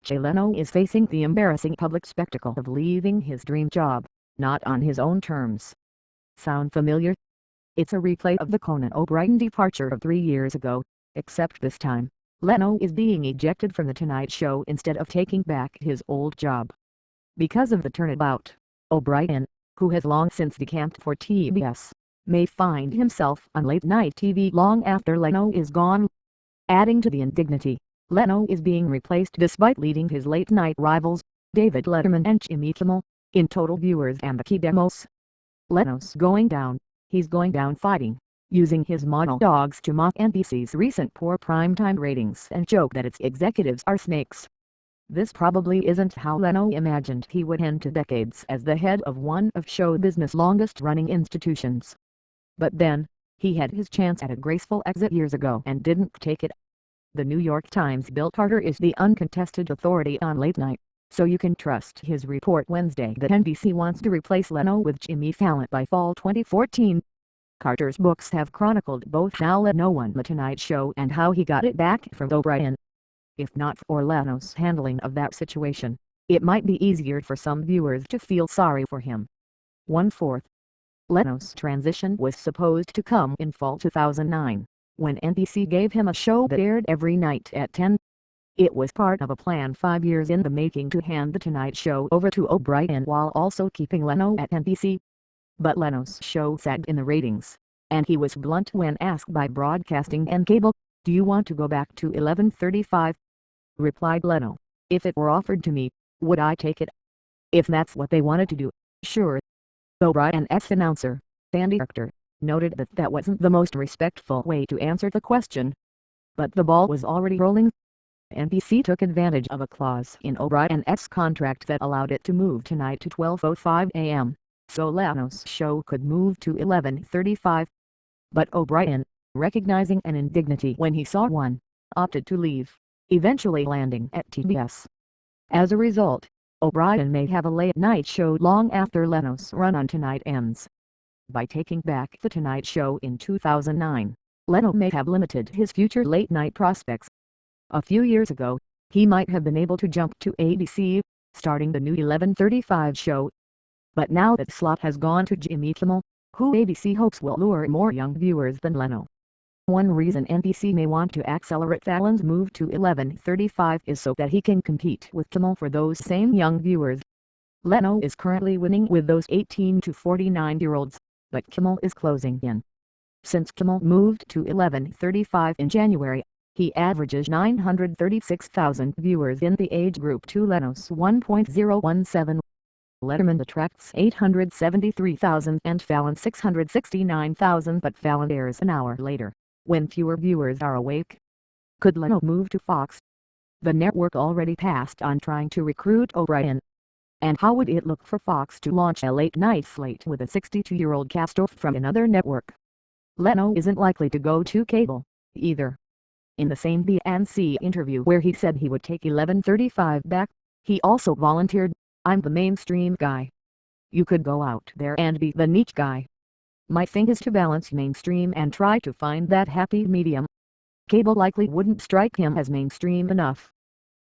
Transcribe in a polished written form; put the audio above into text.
Leno is facing the embarrassing public spectacle of leaving his dream job, not on his own terms. Sound familiar? It's a replay of the Conan O'Brien departure of 3 years ago, except this time, Leno is being ejected from The Tonight Show instead of taking back his old job. Because of the turnabout, O'Brien, who has long since decamped for TBS, may find himself on late-night TV long after Leno is gone. Adding to the indignity, Leno is being replaced despite leading his late-night rivals, David Letterman and Jimmy Kimmel, in total viewers and the key demos. Leno's going down. He's going down fighting, using his monologues to mock NBC's recent poor primetime ratings and joke that its executives are snakes. This probably isn't how Leno imagined he would end to decades as the head of one of show business' longest-running institutions. But then, he had his chance at a graceful exit years ago and didn't take it. The New York Times Bill Carter is the uncontested authority on late night, so you can trust his report Wednesday that NBC wants to replace Leno with Jimmy Fallon by fall 2014. Carter's books have chronicled both how Leno won The Tonight Show and how he got it back from O'Brien. If not for Leno's handling of that situation, it might be easier for some viewers to feel sorry for him. 1/4. Leno's transition was supposed to come in fall 2009, when NBC gave him a show that aired every night at 10. It was part of a plan 5 years in the making to hand The Tonight Show over to O'Brien while also keeping Leno at NBC. But Leno's show sagged in the ratings, and he was blunt when asked by Broadcasting and Cable, "Do you want to go back to 11:35? Replied Leno, "If it were offered to me, would I take it? If that's what they wanted to do, sure." O'Brien's ex-announcer, Sandy Arctor, noted that that wasn't the most respectful way to answer the question. But the ball was already rolling. NBC took advantage of a clause in O'Brien's contract that allowed it to move tonight to 12:05 a.m., so Leno's show could move to 11:35. But O'Brien, recognizing an indignity when he saw one, opted to leave, eventually landing at TBS. As a result, O'Brien may have a late-night show long after Leno's run on Tonight ends. By taking back The Tonight Show in 2009, Leno may have limited his future late-night prospects. A few years ago, he might have been able to jump to ABC, starting the new 11:35 show. But now that slot has gone to Jimmy Kimmel, who ABC hopes will lure more young viewers than Leno. One reason NBC may want to accelerate Fallon's move to 11:35 is so that he can compete with Kimmel for those same young viewers. Leno is currently winning with those 18 to 49-year-olds, but Kimmel is closing in. Since Kimmel moved to 11:35 in January, he averages 936,000 viewers in the age group to Leno's 1.017. Letterman attracts 873,000 and Fallon 669,000, but Fallon airs an hour later, when fewer viewers are awake. Could Leno move to Fox? The network already passed on trying to recruit O'Brien. And how would it look for Fox to launch a late-night slate with a 62-year-old cast-off from another network? Leno isn't likely to go to cable, either. In the same B&C interview where he said he would take 11:35 back, he also volunteered, "I'm the mainstream guy. You could go out there and be the niche guy." My thing is to balance mainstream and try to find that happy medium. Cable likely wouldn't strike him as mainstream enough.